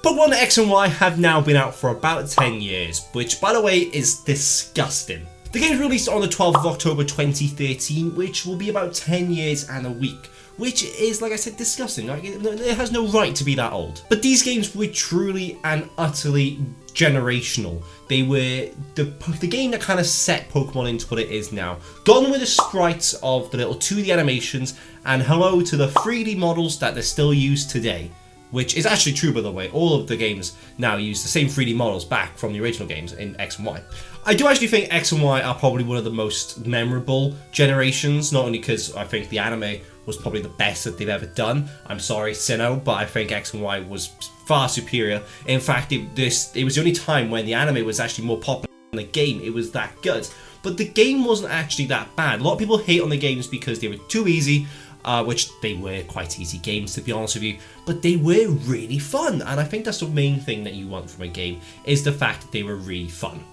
Pokemon X and Y have now been out for about 10 years, which by the way is disgusting. The game was released on the 12th of October 2013, which will be about 10 years and a week, which is, like I said, disgusting. Like, it has no right to be that old. But these games were truly and utterly generational. They were the game that kind of set Pokemon into what it is now. Gone with the sprites of the little 2D animations, and hello to the 3D models that they still use today. Which is actually true, by the way. All of the games now use the same 3D models back from the original games in X and Y. I do actually think X and Y are probably one of the most memorable generations, not only because I think the anime was probably the best that they've ever done. I'm sorry, Sinnoh, but I think X and Y was far superior. In fact, it was the only time when the anime was actually more popular than the game. It was that good. But the game wasn't actually that bad. A lot of people hate on the games because they were too easy, which they were quite easy games, to be honest with you, but they were really fun, and I think that's the main thing that you want from a game, is the fact that they were really fun.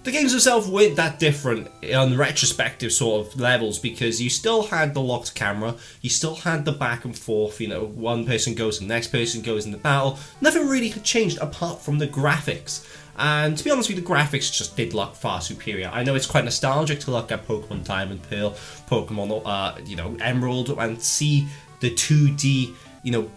The games themselves weren't that different on retrospective sort of levels, because you still had the locked camera, you still had the back and forth, you know, one person goes and the next person goes in the battle. Nothing really had changed apart from the graphics. And to be honest with you, the graphics just did look far superior. I know it's quite nostalgic to look at Pokemon Diamond, Pearl, Pokemon, Emerald, and see the 2D,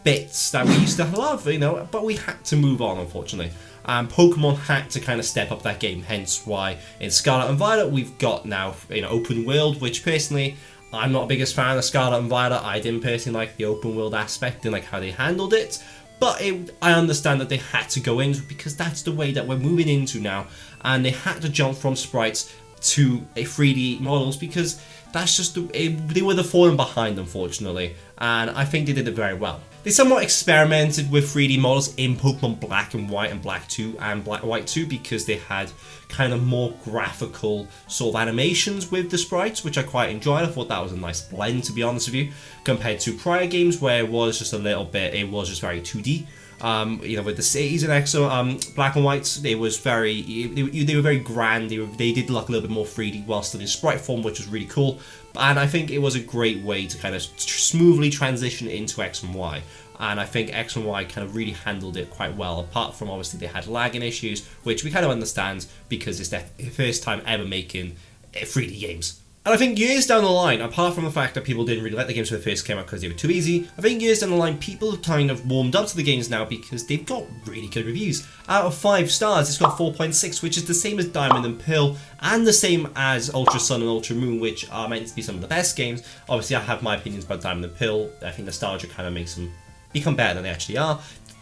bits that we used to love, but we had to move on, unfortunately. And Pokemon had to kind of step up that game, hence why in Scarlet and Violet we've got now, open world, which personally, I'm not the biggest fan of Scarlet and Violet. I didn't personally like the open world aspect and like how they handled it. But I understand that they had to go into it because that's the way that we're moving into now. And they had to jump from sprites to a 3D models because that's just they were the falling behind, unfortunately. And I think they did it very well. They somewhat experimented with 3D models in Pokemon Black and White and Black 2 and Black White 2 because they had kind of more graphical sort of animations with the sprites, which I quite enjoyed. I thought that was a nice blend, to be honest with you, compared to prior games where it was just a little bit, it was just very 2D. With the cities in Black and White, they were very grand. They did look a little bit more 3D while still in sprite form, which was really cool. And I think it was a great way to kind of smoothly transition into X and Y. And I think X and Y kind of really handled it quite well, apart from obviously they had lagging issues, which we kind of understand because it's their first time ever making 3D games. And I think years down the line, apart from the fact that people didn't really like the games when they first came out because they were too easy, I think years down the line people have kind of warmed up to the games now because they've got really good reviews. Out of 5 stars, it's got 4.6, which is the same as Diamond and Pearl, and the same as Ultra Sun and Ultra Moon, which are meant to be some of the best games. Obviously, I have my opinions about Diamond and Pearl. I think nostalgia kind of makes them become better than they actually are.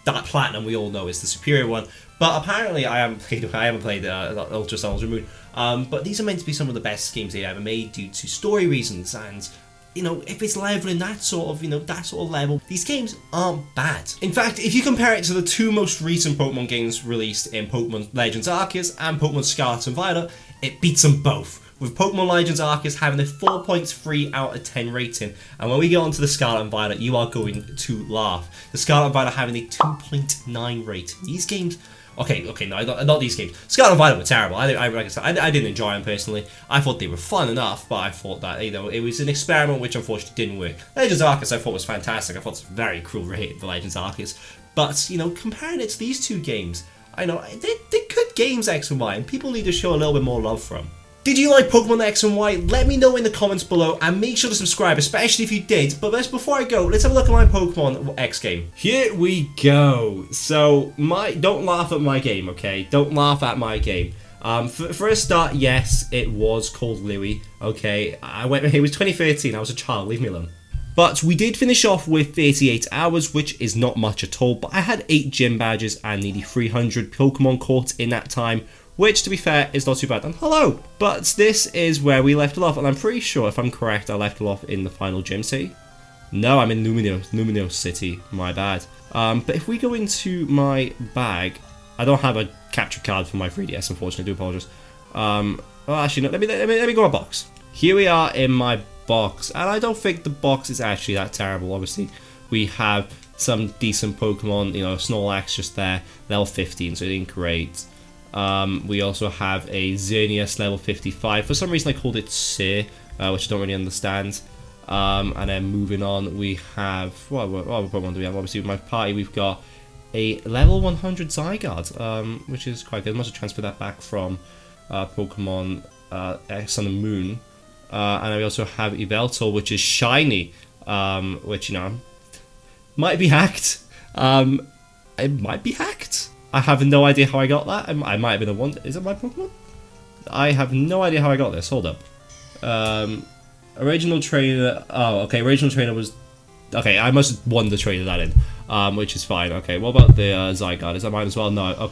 That Platinum, we all know, is the superior one. But apparently, I haven't played Ultra Sun, Ultra Moon. But these are meant to be some of the best games they ever made due to story reasons. And, if it's leveling that sort of level, these games aren't bad. In fact, if you compare it to the 2 most recent Pokemon games released in Pokemon Legends Arceus and Pokemon Scarlet and Violet, it beats them both. With Pokemon Legends Arceus having a 4.3 out of 10 rating, and when we get onto the Scarlet and Violet, you are going to laugh. The Scarlet and Violet having a 2.9 rating. These games, not these games. Scarlet and Violet were terrible. I didn't enjoy them personally. I thought they were fun enough, but I thought that it was an experiment which unfortunately didn't work. Legends Arceus I thought was fantastic. I thought it was a very cool rating for Legends Arceus, but comparing it to these 2 games, they're good games, X and Y, and people need to show a little bit more love for them. Did you like Pokemon X and Y? Let me know in the comments below and make sure to subscribe, especially if you did. But before I go, let's have a look at my Pokemon X game. Here we go. So, don't laugh at my game, okay? Don't laugh at my game. For a start, yes, it was called Louis, okay? It was 2013, I was a child, leave me alone. But we did finish off with 38 hours, which is not much at all. But I had 8 gym badges and nearly 300 Pokemon caught in that time, which, to be fair, is not too bad. And hello! But this is where we left it off, and I'm pretty sure, if I'm correct, I left it off in the final gym city. No, I'm in Luminos City, my bad. But if we go into my bag, I don't have a capture card for my 3DS, unfortunately, I do apologise. Well, actually, no, let me go to my box. Here we are in my box, and I don't think the box is actually that terrible. Obviously, we have some decent Pokemon, Snorlax just there, level 15, so it ain't great. We also have a Xerneas level 55. For some reason I called it Sir, which I don't really understand. And then moving on, we have... What Pokemon do we have? Obviously with my party we've got a level 100 Zygarde, which is quite good. I must have transferred that back from Pokemon X and the Moon. And we also have Yveltal, which is shiny, which, you know, might be hacked. It might be hacked. I have no idea how I got that. I might have been the one. Is it my Pokemon? I have no idea how I got this. Hold up. Original trainer. Oh, okay. Original trainer was. Okay, I must have won the trader that in, which is fine. Okay, what about the Zygarde? Is that mine as well? No,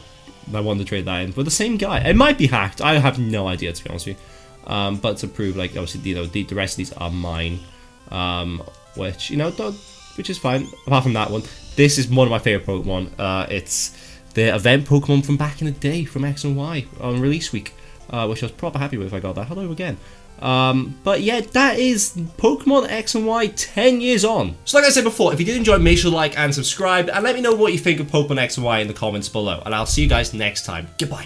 I won the trade that in. But the same guy. It might be hacked. I have no idea, to be honest with you. But to prove, like, obviously, you know, the rest of these are mine, which, you know, which is fine. Apart from that one, this is one of my favorite Pokemon. It's the event Pokemon from back in the day, from X and Y on release week, which I was proper happy with if I got that. Hello again. But yeah, that is Pokemon X and Y 10 years on. So like I said before, if you did enjoy, make sure to like and subscribe, and let me know what you think of Pokemon X and Y in the comments below, and I'll see you guys next time. Goodbye.